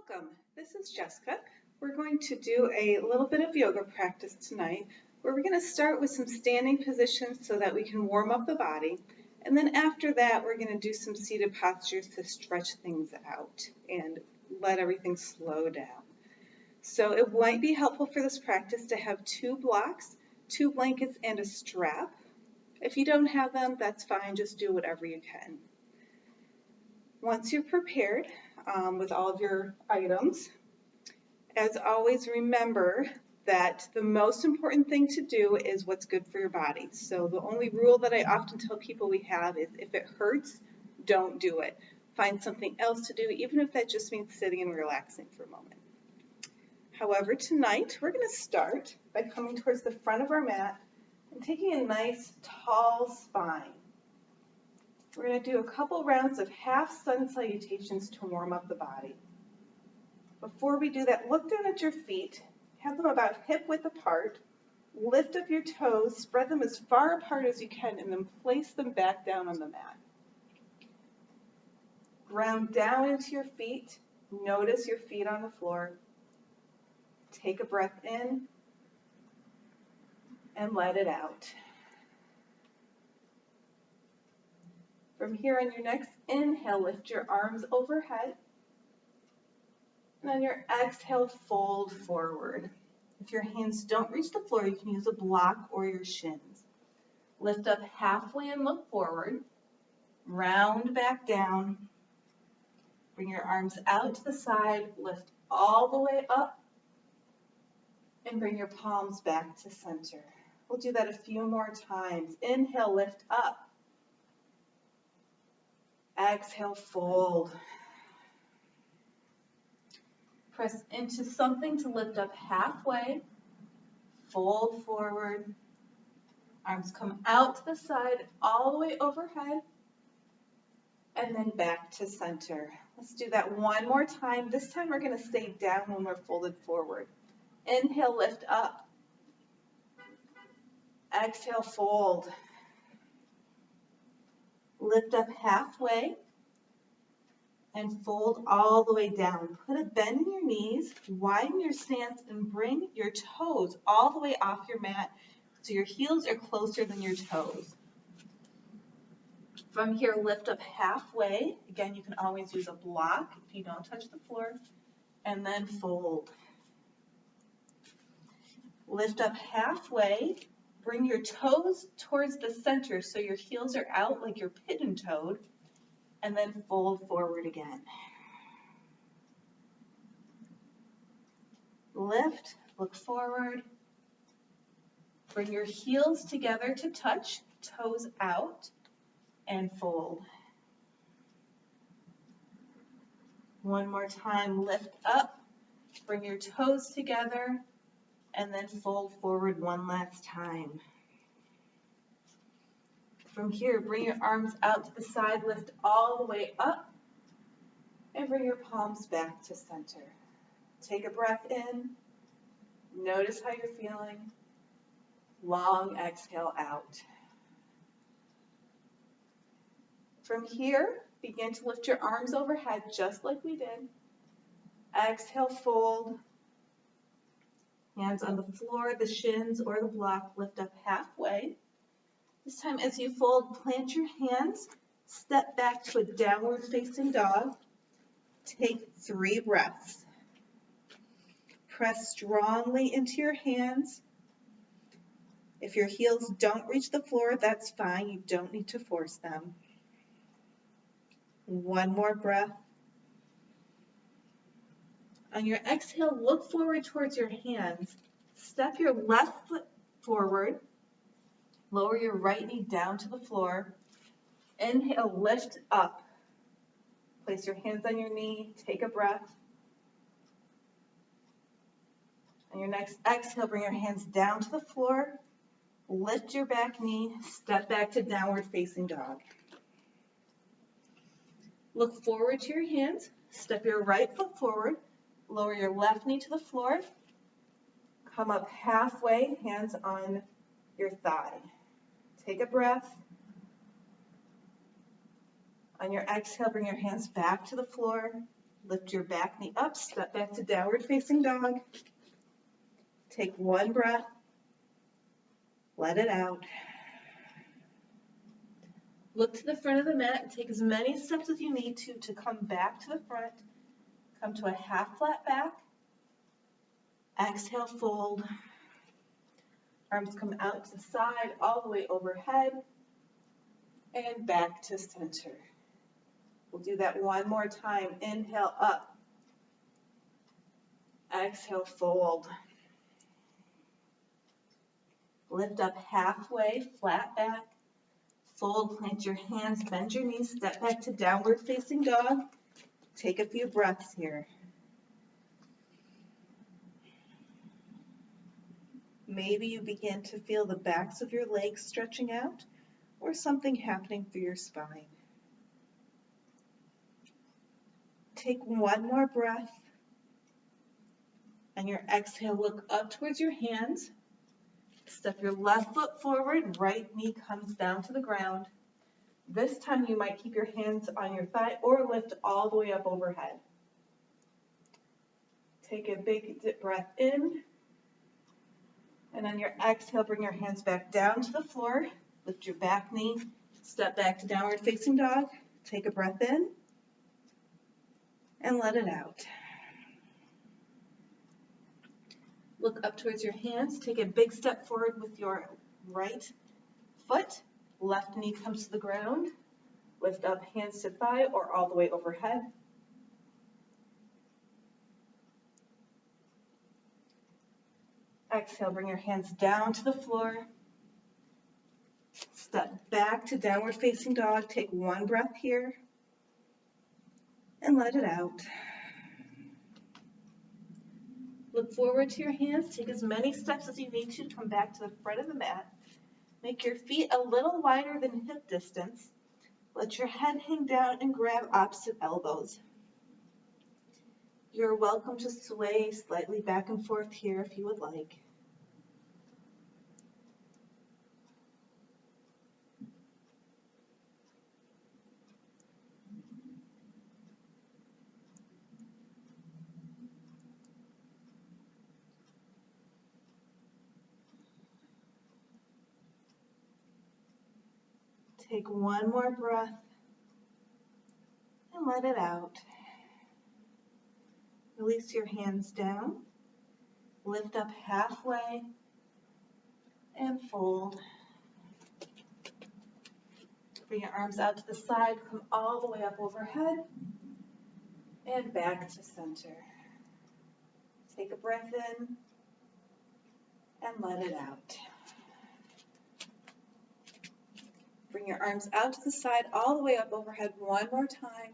Welcome. This is Jessica. We're going to do a little bit of yoga practice tonight where we're going to start with some standing positions so that we can warm up the body. And then after that, we're going to do some seated postures to stretch things out and let everything slow down. So it might be helpful for this practice to have 2 blocks, 2 blankets, and a strap. If you don't have them, that's fine. Just do whatever you can. Once you're prepared with all of your items, as always, remember that the most important thing to do is what's good for your body. So the only rule that I often tell people we have is if it hurts, don't do it. Find something else to do, even if that just means sitting and relaxing for a moment. However, tonight we're going to start by coming towards the front of our mat and taking a nice tall spine. We're going to do a couple rounds of half sun salutations to warm up the body. Before we do that, look down at your feet, have them about hip width apart, lift up your toes, spread them as far apart as you can, and then place them back down on the mat. Ground down into your feet, notice your feet on the floor. Take a breath in and let it out. From here on your next inhale, lift your arms overhead. And on your exhale, fold forward. If your hands don't reach the floor, you can use a block or your shins. Lift up halfway and look forward. Round back down. Bring your arms out to the side. Lift all the way up. And bring your palms back to center. We'll do that a few more times. Inhale, lift up. Exhale, fold. Press into something to lift up halfway. Fold forward. Arms come out to the side, all the way overhead. And then back to center. Let's do that one more time. This time we're going to stay down when we're folded forward. Inhale, lift up. Exhale, fold. Lift up halfway and fold all the way down. Put a bend in your knees, widen your stance, and bring your toes all the way off your mat so your heels are closer than your toes. From here, lift up halfway. Again, you can always use a block if you don't touch the floor, and then fold. Lift up halfway. Bring your toes towards the center so your heels are out like you're pigeon-toed, and then fold forward again. Lift, look forward. Bring your heels together to touch, toes out, and fold. One more time, lift up, bring your toes together, and then fold forward one last time. From here, bring your arms out to the side, lift all the way up, and bring your palms back to center. Take a breath in. Notice how you're feeling. Long exhale out. From here, begin to lift your arms overhead just like we did. Exhale, fold. Hands on the floor, the shins or the block, lift up halfway. This time as you fold, plant your hands, step back to a downward facing dog. Take 3 breaths. Press strongly into your hands. If your heels don't reach the floor, that's fine. You don't need to force them. One more breath. On your exhale, look forward towards your hands. Step your left foot forward. Lower your right knee down to the floor. Inhale, lift up. Place your hands on your knee. Take a breath. On your next exhale, bring your hands down to the floor. Lift your back knee. Step back to downward facing dog. Look forward to your hands. Step your right foot forward. Lower your left knee to the floor. Come up halfway, hands on your thigh. Take a breath. On your exhale, bring your hands back to the floor. Lift your back knee up, step back to downward facing dog. Take one breath, let it out. Look to the front of the mat and take as many steps as you need to come back to the front. Come to a half flat back. Exhale, fold. Arms come out to the side, all the way overhead, and back to center. We'll do that one more time. Inhale, up. Exhale, fold. Lift up halfway, flat back. Fold, plant your hands, bend your knees, step back to downward facing dog. Take a few breaths here. Maybe you begin to feel the backs of your legs stretching out or something happening through your spine. Take one more breath. And your exhale, look up towards your hands. Step your left foot forward, right knee comes down to the ground. This time you might keep your hands on your thigh or lift all the way up overhead. Take a big deep breath in. And on your exhale, bring your hands back down to the floor. Lift your back knee. Step back to downward facing dog. Take a breath in. And let it out. Look up towards your hands. Take a big step forward with your right foot. Left knee comes to the ground. Lift up hands to thigh or all the way overhead. Exhale, bring your hands down to the floor. Step back to downward facing dog. Take one breath here. And let it out. Look forward to your hands. Take as many steps as you need to. Come back to the front of the mat. Make your feet a little wider than hip distance. Let your head hang down and grab opposite elbows. You're welcome to sway slightly back and forth here if you would like. Take one more breath and let it out. Release your hands down. Lift up halfway and fold. Bring your arms out to the side. Come all the way up overhead and back to center. Take a breath in and let it out. Bring your arms out to the side, all the way up overhead one more time.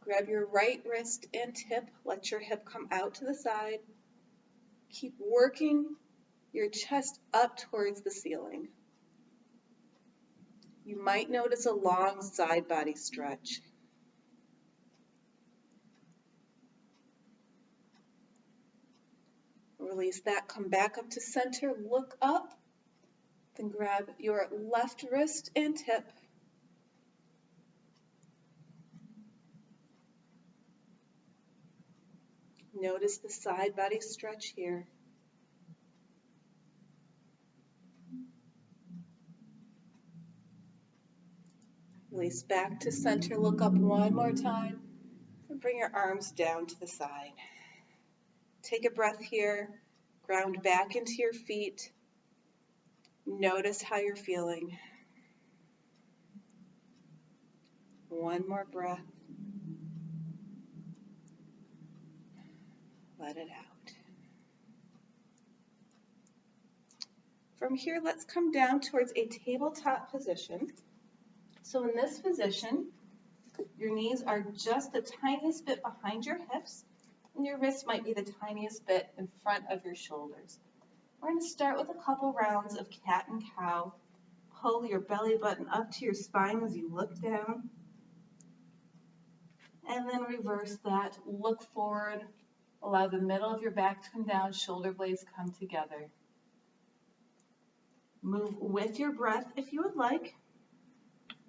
Grab your right wrist and tip. Let your hip come out to the side. Keep working your chest up towards the ceiling. You might notice a long side body stretch. Release that, come back up to center, look up. Then grab your left wrist and tip. Notice the side body stretch here. Release back to center, look up one more time, and bring your arms down to the side. Take a breath here, ground back into your feet. Notice how you're feeling. One more breath. Let it out. From here, let's come down towards a tabletop position. So in this position, your knees are just the tiniest bit behind your hips, and your wrists might be the tiniest bit in front of your shoulders. We're going to start with a couple rounds of cat and cow. Pull your belly button up to your spine as you look down. And then reverse that. Look forward. Allow the middle of your back to come down. Shoulder blades come together. Move with your breath if you would like.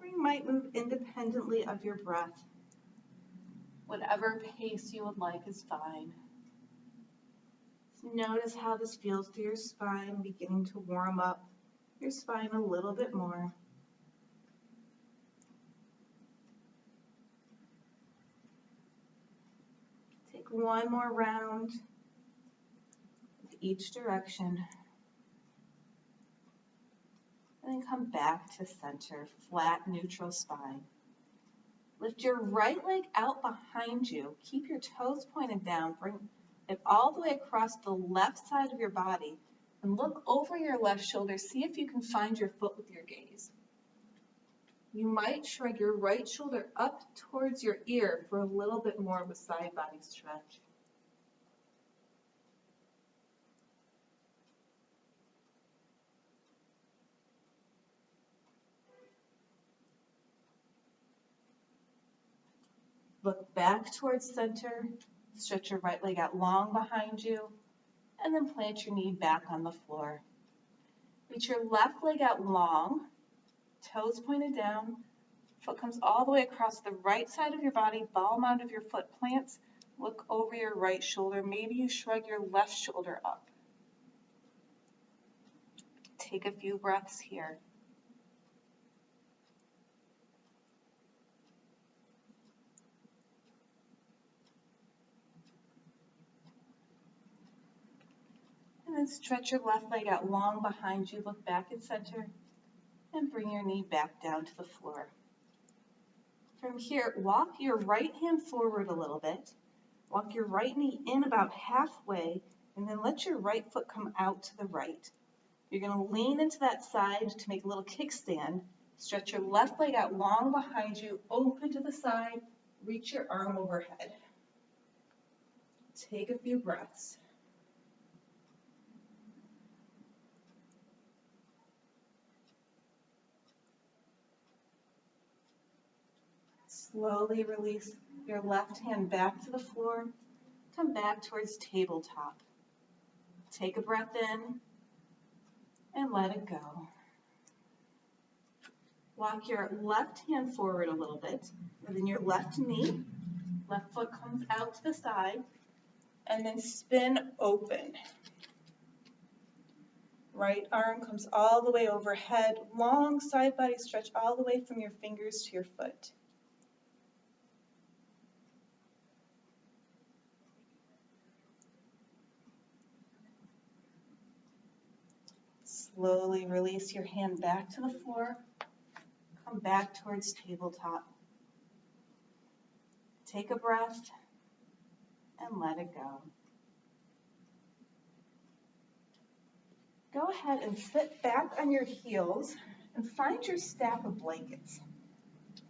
Or you might move independently of your breath. Whatever pace you would like is fine. Notice how this feels through your spine, beginning to warm up your spine a little bit more. Take one more round with each direction. And then come back to center, flat, neutral spine. Lift your right leg out behind you. Keep your toes pointed down. Bring it all the way across the left side of your body. And look over your left shoulder. See if you can find your foot with your gaze. You might shrug your right shoulder up towards your ear for a little bit more of a side body stretch. Look back towards center. Stretch your right leg out long behind you. And then plant your knee back on the floor. Reach your left leg out long. Toes pointed down. Foot comes all the way across the right side of your body. Ball mound of your foot plants. Look over your right shoulder. Maybe you shrug your left shoulder up. Take a few breaths here. And then stretch your left leg out long behind you. Look back at center. And bring your knee back down to the floor. From here, walk your right hand forward a little bit. Walk your right knee in about halfway, and then let your right foot come out to the right. You're going to lean into that side to make a little kickstand. Stretch your left leg out long behind you, open to the side, reach your arm overhead. Take a few breaths. Slowly release your left hand back to the floor. Come back towards tabletop. Take a breath in and let it go. Walk your left hand forward a little bit, and then your left knee. Left foot comes out to the side, and then spin open. Right arm comes all the way overhead, long side body stretch all the way from your fingers to your foot. Slowly release your hand back to the floor. Come back towards tabletop. Take a breath and let it go. Go ahead and sit back on your heels and find your stack of blankets.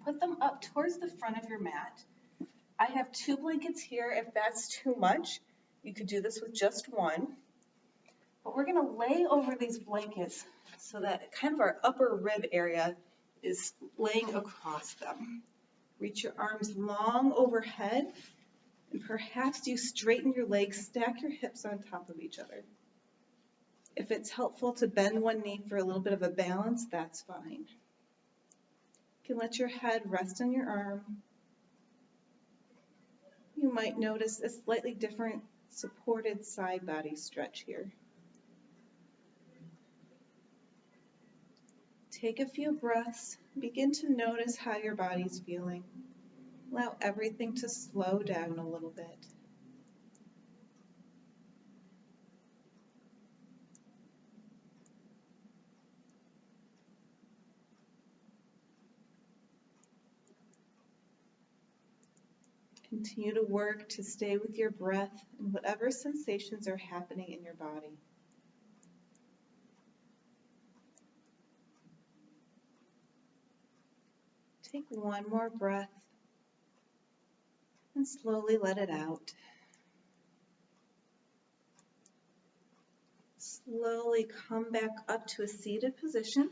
Put them up towards the front of your mat. I have 2 blankets here. If that's too much, you could do this with just one. But we're going to lay over these blankets so that kind of our upper rib area is laying across them. Reach your arms long overhead, and perhaps you straighten your legs, stack your hips on top of each other. If it's helpful to bend one knee for a little bit of a balance, that's fine. You can let your head rest on your arm. You might notice a slightly different supported side body stretch here. Take a few breaths. Begin to notice how your body's feeling. Allow everything to slow down a little bit. Continue to work to stay with your breath and whatever sensations are happening in your body. Take one more breath and slowly let it out. Slowly come back up to a seated position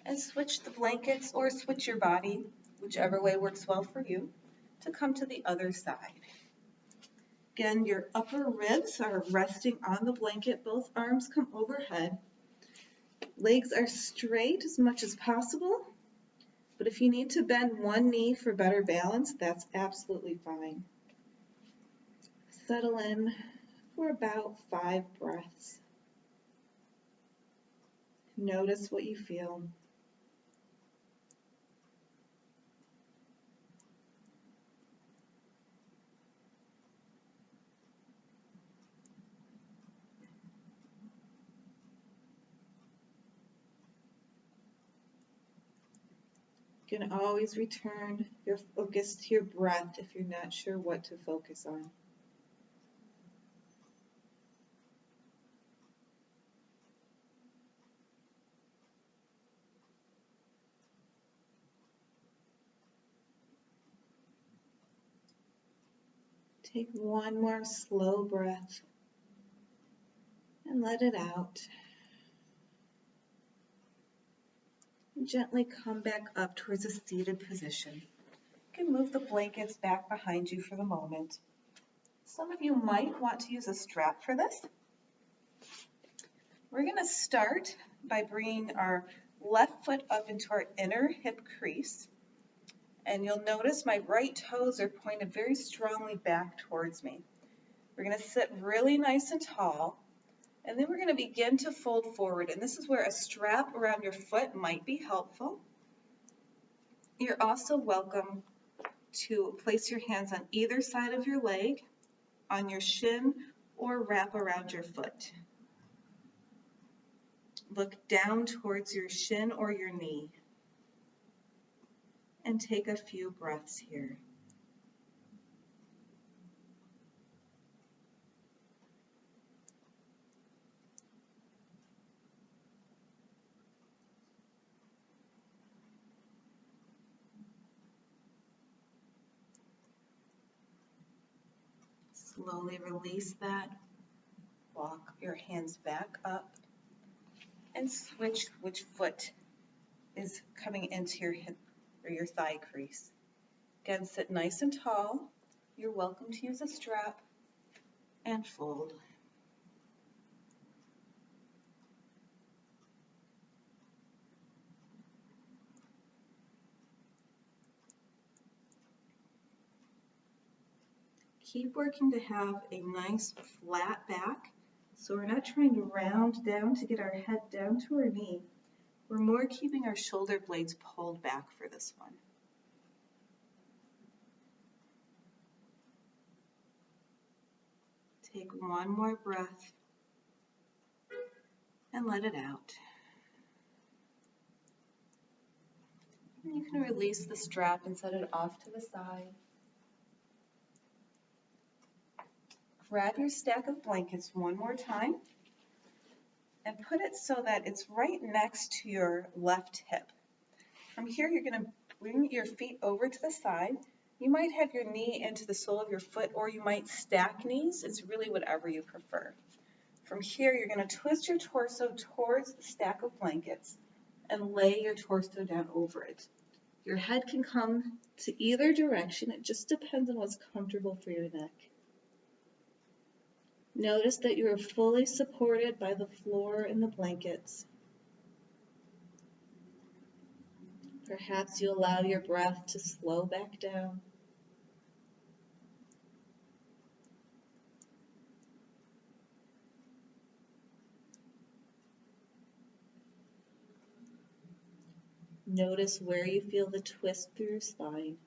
and switch the blankets or switch your body, whichever way works well for you, to come to the other side. Again, your upper ribs are resting on the blanket. Both arms come overhead. Legs are straight as much as possible. But if you need to bend one knee for better balance, that's absolutely fine. Settle in for about 5 breaths. Notice what you feel. You can always return your focus to your breath if you're not sure what to focus on. Take one more slow breath and let it out. And gently come back up towards a seated position. You can move the blankets back behind you for the moment. Some of you might want to use a strap for this. We're going to start by bringing our left foot up into our inner hip crease. And you'll notice my right toes are pointed very strongly back towards me. We're going to sit really nice and tall. And then we're going to begin to fold forward. And this is where a strap around your foot might be helpful. You're also welcome to place your hands on either side of your leg, on your shin, or wrap around your foot. Look down towards your shin or your knee. And take a few breaths here. Slowly release that. Walk your hands back up and switch which foot is coming into your hip or your thigh crease. Again, sit nice and tall. You're welcome to use a strap and fold. Keep working to have a nice flat back. So we're not trying to round down to get our head down to our knee. We're more keeping our shoulder blades pulled back for this one. Take one more breath and let it out. And you can release the strap and set it off to the side. Grab your stack of blankets one more time and put it so that it's right next to your left hip. From here, you're going to bring your feet over to the side. You might have your knee into the sole of your foot, or you might stack knees. It's really whatever you prefer. From here, you're going to twist your torso towards the stack of blankets and lay your torso down over it. Your head can come to either direction. It just depends on what's comfortable for your neck. Notice that you are fully supported by the floor and the blankets. Perhaps you allow your breath to slow back down. Notice where you feel the twist through your spine.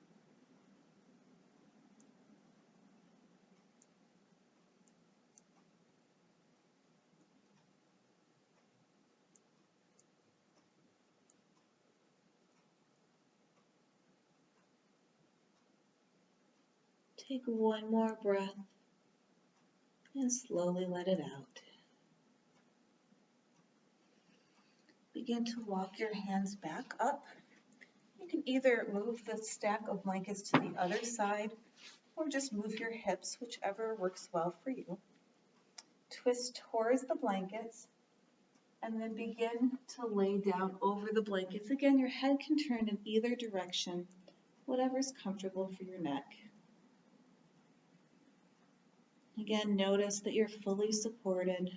Take one more breath and slowly let it out. Begin to walk your hands back up. You can either move the stack of blankets to the other side or just move your hips, whichever works well for you. Twist towards the blankets and then begin to lay down over the blankets. Again, your head can turn in either direction, whatever's comfortable for your neck. Again, notice that you're fully supported.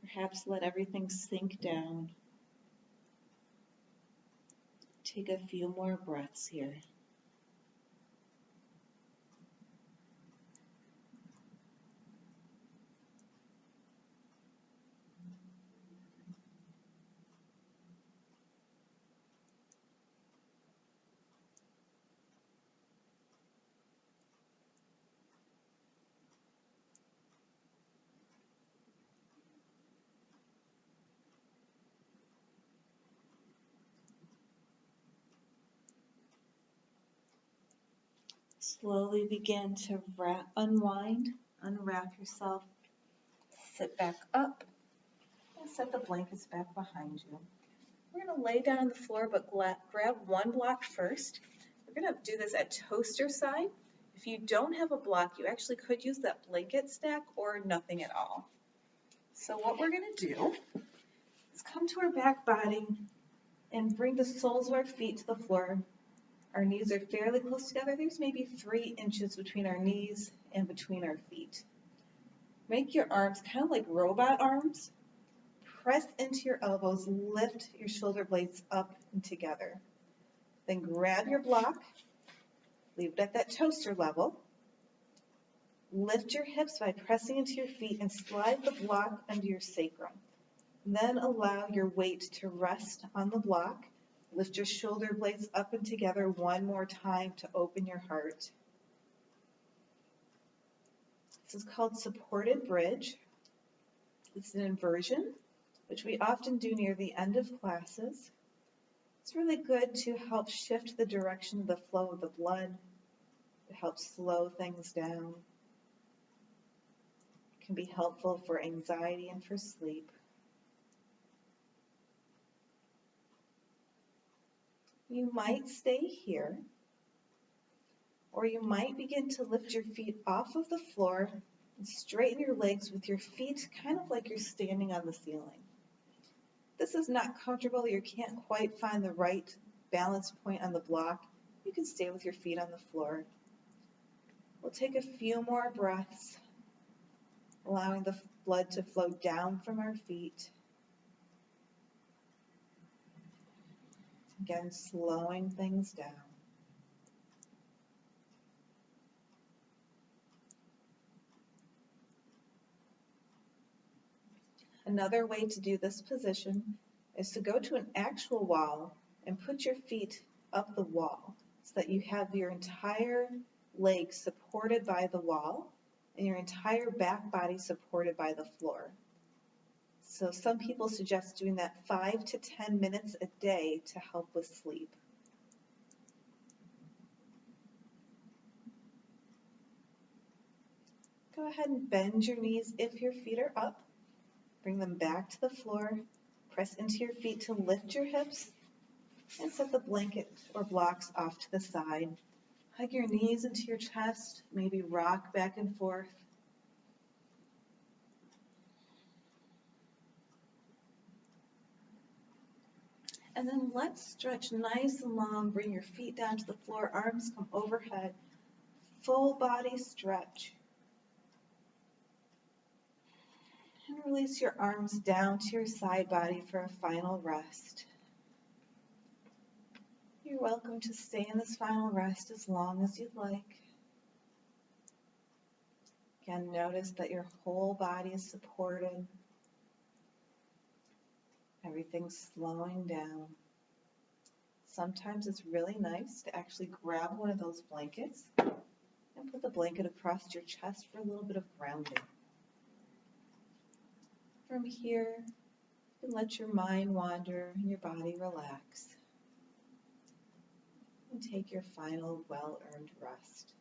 Perhaps let everything sink down. Take a few more breaths here. Slowly begin to unwrap yourself, sit back up, and set the blankets back behind you. We're going to lay down on the floor, but grab one block first. We're going to do this at toaster side. If you don't have a block, you actually could use that blanket stack or nothing at all. So what we're going to do is come to our back body and bring the soles of our feet to the floor. Our knees are fairly close together. There's maybe 3 inches between our knees and between our feet. Make your arms kind of like robot arms. Press into your elbows, lift your shoulder blades up and together. Then grab your block, leave it at that toaster level. Lift your hips by pressing into your feet and slide the block under your sacrum. Then allow your weight to rest on the block. Lift your shoulder blades up and together one more time to open your heart. This is called supported bridge. It's an inversion, which we often do near the end of classes. It's really good to help shift the direction of the flow of the blood. It helps slow things down. It can be helpful for anxiety and for sleep. You might stay here, or you might begin to lift your feet off of the floor and straighten your legs with your feet kind of like you're standing on the ceiling. This is not comfortable, you can't quite find the right balance point on the block. You can stay with your feet on the floor. We'll take a few more breaths, allowing the blood to flow down from our feet. Again, slowing things down. Another way to do this position is to go to an actual wall and put your feet up the wall so that you have your entire leg supported by the wall and your entire back body supported by the floor. So some people suggest doing that 5 to 10 minutes a day to help with sleep. Go ahead and bend your knees if your feet are up. Bring them back to the floor. Press into your feet to lift your hips and set the blanket or blocks off to the side. Hug your knees into your chest, maybe rock back and forth. And then let's stretch nice and long. Bring your feet down to the floor, arms come overhead. Full body stretch. And release your arms down to your side body for a final rest. You're welcome to stay in this final rest as long as you'd like. Again, notice that your whole body is supported. Everything's slowing down. Sometimes it's really nice to actually grab one of those blankets and put the blanket across your chest for a little bit of grounding. From here, you can let your mind wander and your body relax. And take your final well-earned rest.